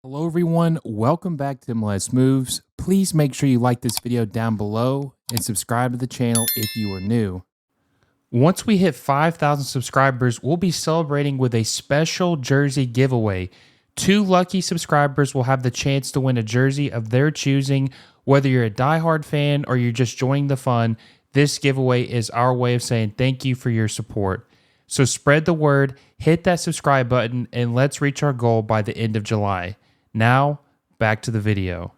Hello everyone, welcome back to MLS Moves. Please make sure you like this video down below and subscribe to the channel if you are new. Once we hit 5,000 subscribers, we'll be celebrating with a special jersey giveaway. 2 lucky subscribers will have the chance to win a jersey of their choosing. Whether you're a diehard fan or you're just joining the fun, this giveaway is our way of saying thank you for your support. So spread the word, hit that subscribe button, and let's reach our goal by the end of July. Now, back to the video.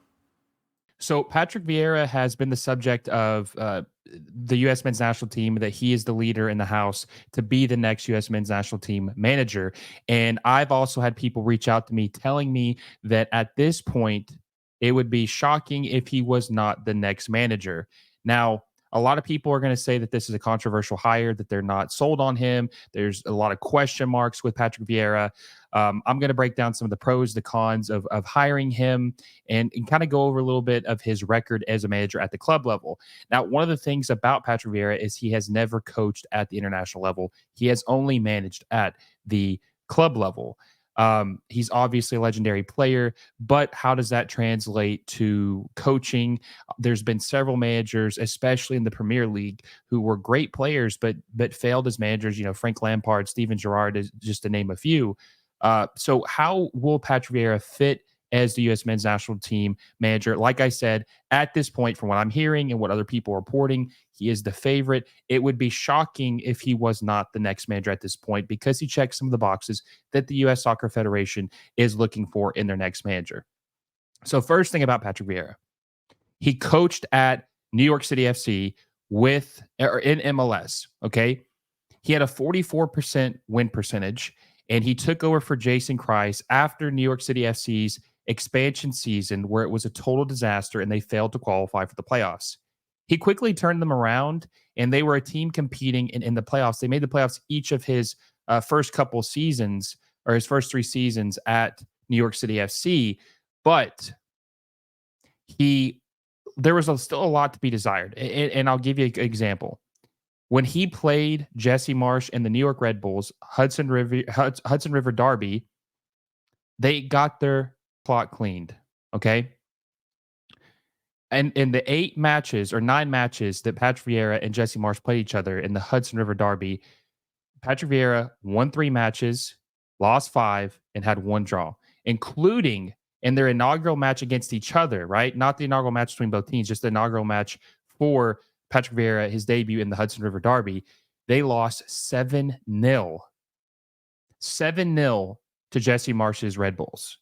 So Patrick Vieira has been the subject of the U.S. men's national team, that he is the leader in the house to be the next U.S. men's national team manager. And I've also had people reach out to me telling me that at this point, it would be shocking if he was not the next manager. Now, a lot of people are going to say that this is a controversial hire, that they're not sold on him. There's a lot of question marks with Patrick Vieira. I'm going to break down some of the pros, the cons of hiring him, and kind of go over a little bit of his record as a manager at the club level. Now, one of the things about Patrick Vieira is he has never coached at the international level. He has only managed at the club level. He's obviously a legendary player, but how does that translate to coaching? There's been several managers, especially in the Premier League, who were great players but failed as managers. You know, Frank Lampard, Steven Gerrard, is just to name a few. So how will Patrick Vieira fit as the U.S. men's national team manager? Like I said, at this point, from what I'm hearing and what other people are reporting, he is the favorite. It would be shocking if he was not the next manager at this point, because he checks some of the boxes that the U.S. Soccer Federation is looking for in their next manager. So first thing about Patrick Vieira, he coached at New York City FC in MLS. Okay. He had a 44% win percentage, and he took over for Jason Kreis after New York City FC's expansion season, where it was a total disaster and they failed to qualify for the playoffs. He quickly turned them around, and they were a team competing in the playoffs. They made the playoffs each of his first couple seasons, or his first 3 seasons at New York City FC. But there was still a lot to be desired. And I'll give you an example. When he played Jesse Marsch and the New York Red Bulls, Hudson River Derby, they got their plot cleaned. Okay. And in the 8 matches or 9 matches that Patrick Vieira and Jesse Marsch played each other in the Hudson River Derby, Patrick Vieira won 3 matches, lost 5, and had 1 draw, including in their inaugural match against each other, right? Not the inaugural match between both teams, just the inaugural match for Patrick Vieira, his debut in the Hudson River Derby. They lost 7-0. 7-0 to Jesse Marsch's Red Bulls,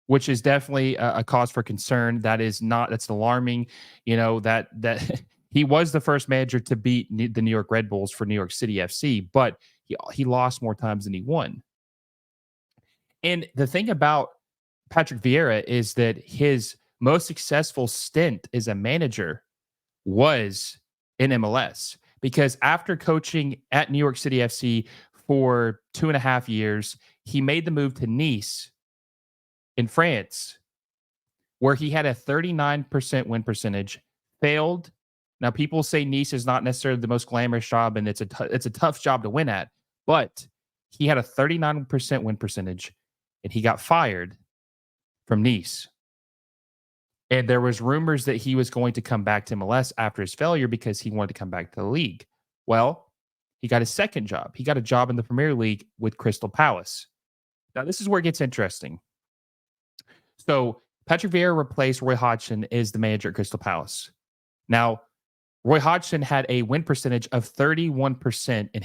which is definitely a cause for concern. That's alarming. You know, that he was the first manager to beat the New York Red Bulls for New York City FC, but he lost more times than he won. And the thing about Patrick Vieira is that his most successful stint as a manager was in MLS, because after coaching at New York City FC for 2.5 years, he made the move to Nice in France, where he had a 39% win percentage, failed. Now, people say Nice is not necessarily the most glamorous job, and it's a tough job to win at, but he had a 39% win percentage, and he got fired from Nice. And there was rumors that he was going to come back to MLS after his failure because he wanted to come back to the league. Well, he got his second job. He got a job in the Premier League with Crystal Palace. Now, this is where it gets interesting. So Patrick Vieira replaced Roy Hodgson as the manager at Crystal Palace. Now, Roy Hodgson had a win percentage of 31% in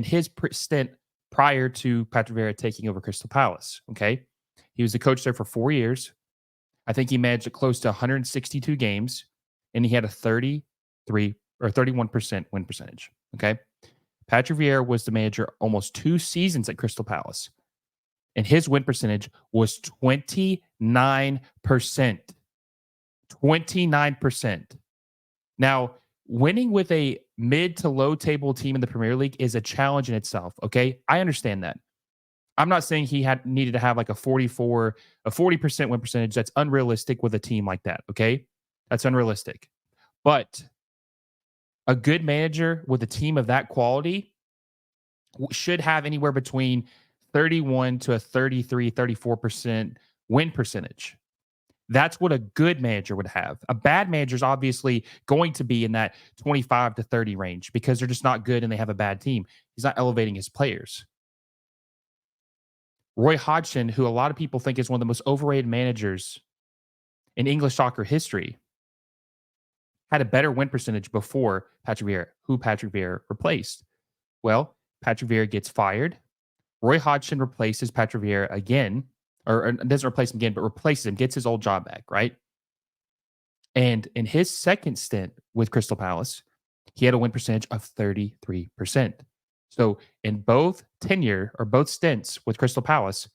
his stint prior to Patrick Vieira taking over Crystal Palace. Okay. He was the coach there for 4 years. I think he managed close to 162 games, and he had a 33 or 31% win percentage. Okay. Patrick Vieira was the manager almost 2 seasons at Crystal Palace, and his win percentage was 29%. 29%. Now, winning with a mid to low table team in the Premier League is a challenge in itself. Okay. I understand that. I'm not saying he needed to have like a 40% win percentage. That's unrealistic with a team like that. Okay. That's unrealistic. But a good manager with a team of that quality should have anywhere between 31 to a 33, 34% win percentage. That's what a good manager would have. A bad manager is obviously going to be in that 25 to 30 range because they're just not good and they have a bad team. He's not elevating his players. Roy Hodgson, who a lot of people think is one of the most overrated managers in English soccer history, had a better win percentage before Patrick Vieira, who Patrick Vieira replaced. Well, Patrick Vieira gets fired. Roy Hodgson replaces Patrick Vieira again, or doesn't replace him again, but replaces him, gets his old job back, right? And in his second stint with Crystal Palace, he had a win percentage of 33%. So in both tenure or both stints with Crystal Palace,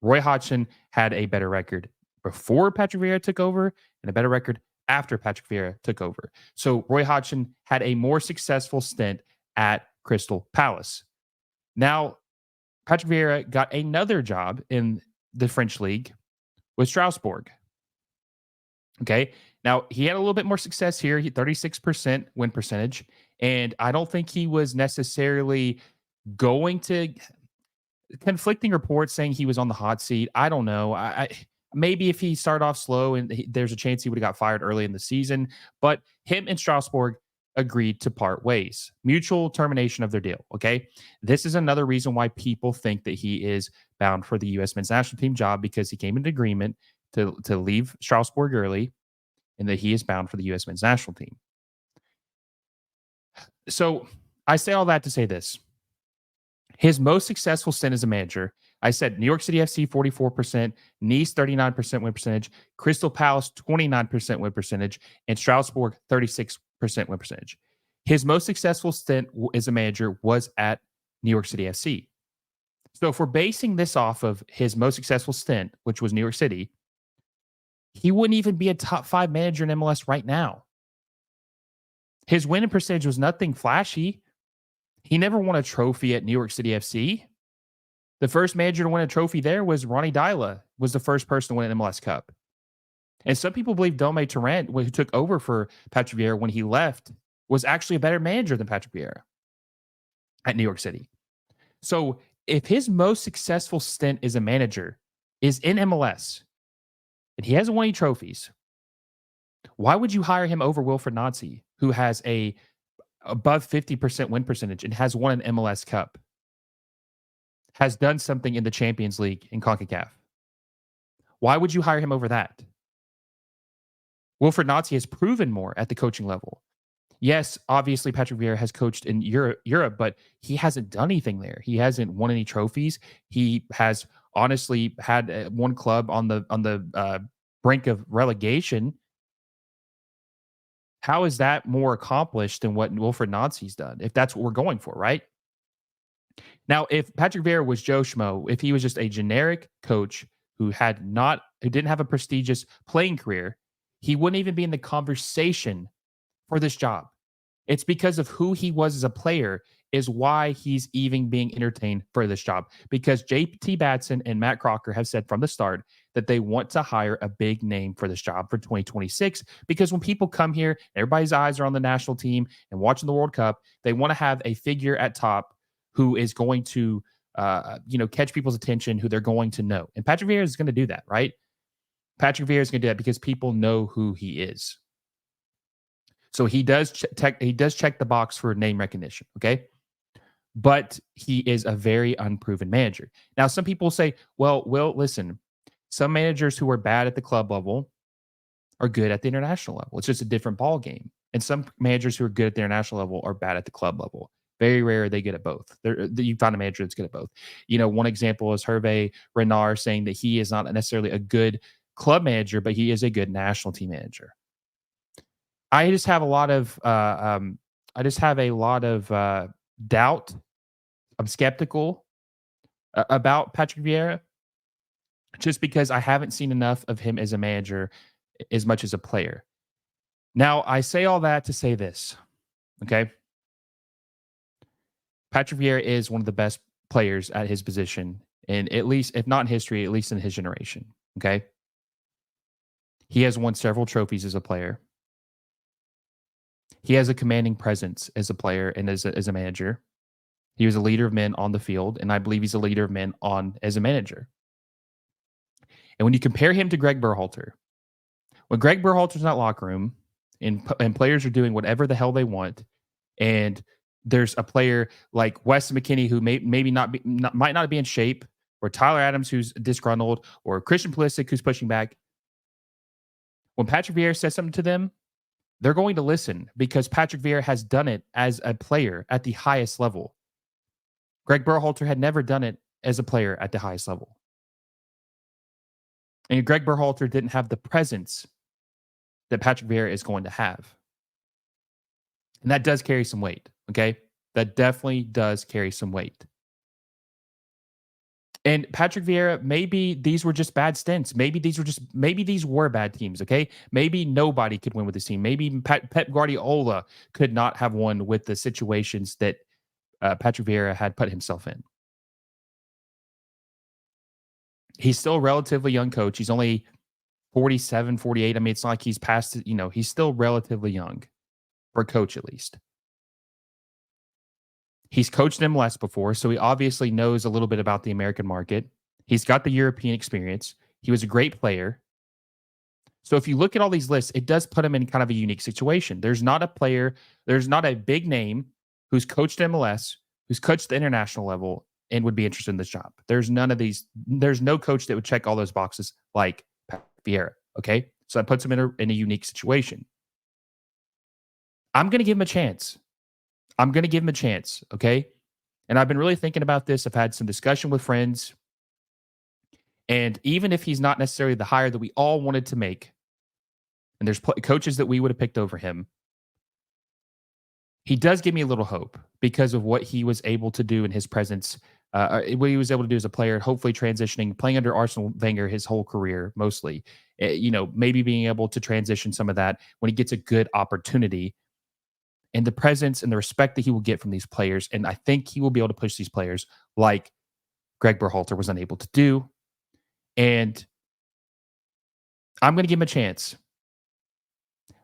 Roy Hodgson had a better record before Patrick Vieira took over and a better record after Patrick Vieira took over. So Roy Hodgson had a more successful stint at Crystal Palace. Now, Patrick Vieira got another job in the French league with Strasbourg. Okay. Now, he had a little bit more success here. He 36% win percentage. And I don't think he was necessarily going to conflicting reports saying he was on the hot seat. I don't know. Maybe if he started off slow and there's a chance he would have got fired early in the season. But him and Strasbourg agreed to part ways, mutual termination of their deal. Okay. This is another reason why people think that he is bound for the U.S. men's national team job because he came into agreement to leave Strasbourg early and that he is bound for the U.S. men's national team. So I say all that to say this. His most successful stint as a manager, I said New York City FC 44%, Nice 39% win percentage, Crystal Palace 29% win percentage, and Strasbourg 36% win percentage. His most successful stint as a manager was at New York City FC. So if we're basing this off of his most successful stint, which was New York City, he wouldn't even be a top 5 manager in MLS right now. His winning percentage was nothing flashy. He never won a trophy at New York City FC. The first manager to win a trophy there was Ronnie Dyla, was the first person to win an MLS Cup. And some people believe Dome Tarrant, who took over for Patrick Vieira when he left, was actually a better manager than Patrick Vieira at New York City. So if his most successful stint as a manager is in MLS and he hasn't won any trophies, why would you hire him over Wilfried Nancy, who has a above 50% win percentage and has won an MLS Cup, has done something in the Champions League in CONCACAF? Why would you hire him over that? Wilfried Nancy has proven more at the coaching level. Yes, obviously Patrick Vieira has coached in Europe, but he hasn't done anything there. He hasn't won any trophies. He has honestly had one club on the brink of relegation. How is that more accomplished than what Wilfried Nancy's done, if that's what we're going for, right? Now, if Patrick Vieira was Joe Schmo, if he was just a generic coach who didn't have a prestigious playing career, he wouldn't even be in the conversation for this job. It's because of who he was as a player is why he's even being entertained for this job. Because JT Batson and Matt Crocker have said from the start that they want to hire a big name for this job for 2026. Because when people come here, everybody's eyes are on the national team and watching the World Cup. They want to have a figure at top who is going to, catch people's attention, who they're going to know. And Patrick Vieira is going to do that, right? Patrick Vieira is going to do that because people know who he is. So he does check the box for name recognition, okay? But he is a very unproven manager. Now, some people say, well, listen, some managers who are bad at the club level are good at the international level. It's just a different ball game. And some managers who are good at the international level are bad at the club level. Very rare they get at both. You find a manager that's good at both. One example is Hervé Renard saying that he is not necessarily a good club manager, but he is a good national team manager. I just have a lot of doubt. I'm skeptical about Patrick Vieira just because I haven't seen enough of him as a manager as much as a player. Now, I say all that to say this, okay? Patrick Vieira is one of the best players at his position, and at least, if not in history, at least in his generation, okay? He has won several trophies as a player. He has a commanding presence as a player and as a manager. He was a leader of men on the field, and I believe he's a leader of men as a manager. And when you compare him to Greg Berhalter, when Greg Berhalter's in that locker room and players are doing whatever the hell they want, and there's a player like Weston McKennie who might not be in shape, or Tyler Adams who's disgruntled, or Christian Pulisic who's pushing back. When Patrick Vieira says something to them, they're going to listen because Patrick Vieira has done it as a player at the highest level. Greg Berhalter had never done it as a player at the highest level. And Greg Berhalter didn't have the presence that Patrick Vieira is going to have. And that does carry some weight, okay? That definitely does carry some weight. And Patrick Vieira, maybe these were just bad stints. Maybe these were bad teams, okay? Maybe nobody could win with this team. Maybe Pep Guardiola could not have won with the situations that Patrick Vieira had put himself in. He's still a relatively young coach. He's only 47, 48. I mean, it's not like he's past, he's still relatively young for a coach at least. He's coached MLS before, so he obviously knows a little bit about the American market. He's got the European experience. He was a great player. So if you look at all these lists, it does put him in kind of a unique situation. There's not a big name who's coached MLS, who's coached the international level, and would be interested in this job. There's none of these. There's no coach that would check all those boxes like Pat Vieira. Okay, so that puts him in a unique situation. I'm going to give him a chance. Okay? And I've been really thinking about this. I've had some discussion with friends. And even if he's not necessarily the hire that we all wanted to make, and there's coaches that we would have picked over him, he does give me a little hope because of what he was able to do in his presence, what he was able to do as a player, hopefully transitioning, playing under Arsene Wenger his whole career, mostly. Maybe being able to transition some of that when he gets a good opportunity, and the presence and the respect that he will get from these players. And I think he will be able to push these players like Greg Berhalter was unable to do. And I'm going to give him a chance.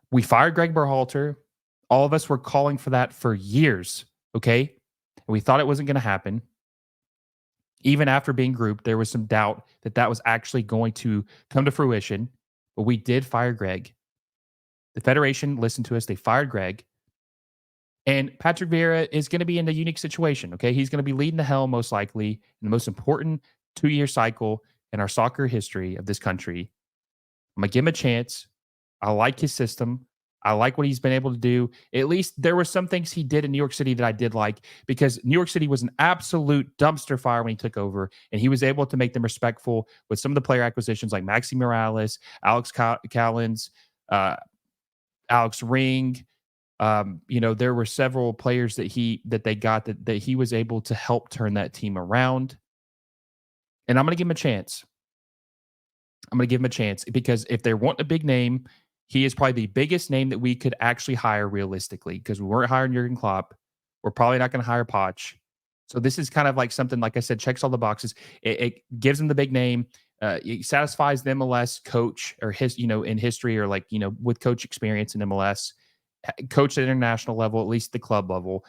We fired Greg Berhalter. All of us were calling for that for years, okay? And we thought it wasn't going to happen. Even after being grouped, there was some doubt that that was actually going to come to fruition. But we did fire Greg. The Federation listened to us. They fired Greg. And Patrick Vieira is going to be in a unique situation, okay? He's going to be leading the helm most likely in the most important 2-year cycle in our soccer history of this country. I'm going to give him a chance. I like his system. I like what he's been able to do. At least there were some things he did in New York City that I did like, because New York City was an absolute dumpster fire when he took over, and he was able to make them respectful with some of the player acquisitions like Maxi Morales, Alex Callens, Alex Ring. There were several players that they got that he was able to help turn that team around. And I'm going to give him a chance. Because if they want a big name, he is probably the biggest name that we could actually hire realistically, because we weren't hiring Jurgen Klopp. We're probably not going to hire Poch. So this is kind of like something, like I said, checks all the boxes. It gives him the big name. It satisfies the MLS coach or in history, or with coach experience in MLS. Coach at international level, at least the club level.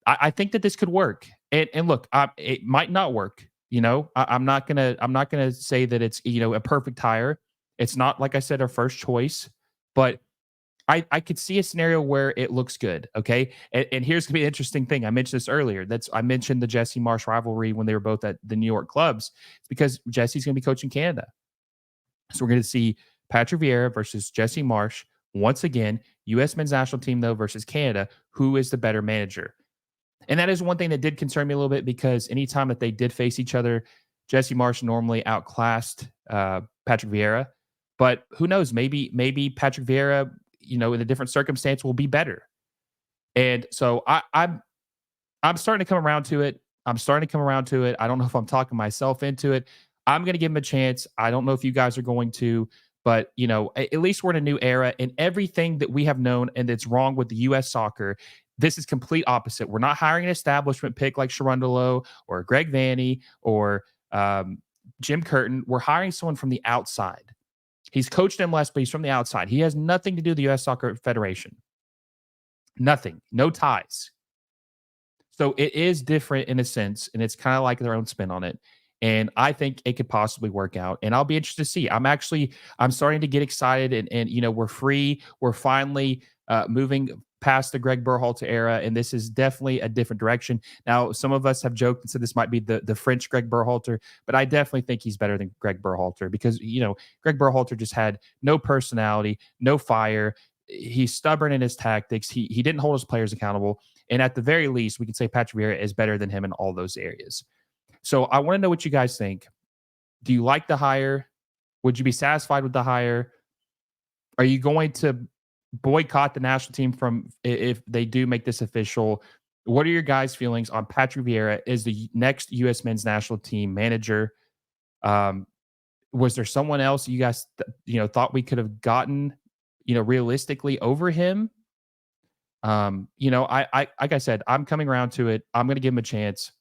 I think that this could work. And look, it might not work. I'm not gonna say that it's a perfect hire. It's not, like I said, our first choice, but I could see a scenario where it looks good. Okay, and here's gonna be an interesting thing. I mentioned this earlier. I mentioned the Jesse Marsh rivalry when they were both at the New York clubs. It's because Jesse's gonna be coaching Canada, so we're gonna see Patrick Vieira versus Jesse Marsh once again. U.S. men's national team, though, versus Canada. Who is the better manager? And that is one thing that did concern me a little bit, because anytime that they did face each other, Jesse Marsh normally outclassed Patrick Vieira. But who knows? Maybe Patrick Vieira, in a different circumstance, will be better. And so I'm starting to come around to it. I don't know if I'm talking myself into it. I'm going to give him a chance. I don't know if you guys are going to. But, at least we're in a new era, and everything that we have known and that's wrong with the U.S. soccer, this is complete opposite. We're not hiring an establishment pick like Sharundalo or Greg Vanny or Jim Curtin. We're hiring someone from the outside. He's coached MLS, but he's from the outside. He has nothing to do with the U.S. Soccer Federation. Nothing. No ties. So it is different in a sense, and it's kind of like their own spin on it. And I think it could possibly work out. And I'll be interested to see. I'm starting to get excited, and we're free. We're finally moving past the Greg Berhalter era, and this is definitely a different direction. Now, some of us have joked and said this might be the French Greg Berhalter, but I definitely think he's better than Greg Berhalter because Greg Berhalter just had no personality, no fire. He's stubborn in his tactics. He didn't hold his players accountable, and at the very least, we can say Patrick Vieira is better than him in all those areas. So I want to know what you guys think. Do you like the hire? Would you be satisfied with the hire? Are you going to boycott the national team from if they do make this official? What are your guys' feelings on Patrick Vieira as the next U.S. men's national team manager? Um, was there someone else you guys thought we could have gotten realistically over him? I like I said, I'm coming around to it. I'm going to give him a chance.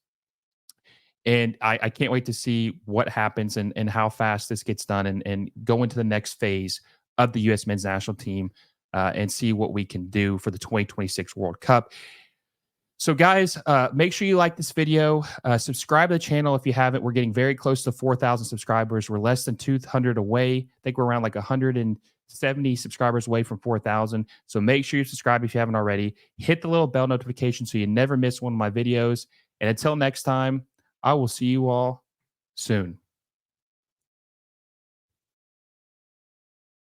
And I can't wait to see what happens and how fast this gets done and go into the next phase of the U.S. men's national team and see what we can do for the 2026 World Cup. So, guys, make sure you like this video. Subscribe to the channel if you haven't. We're getting very close to 4,000 subscribers. We're less than 200 away. I think we're around like 170 subscribers away from 4,000. So make sure you subscribe if you haven't already. Hit the little bell notification so you never miss one of my videos. And until next time, I will see you all soon.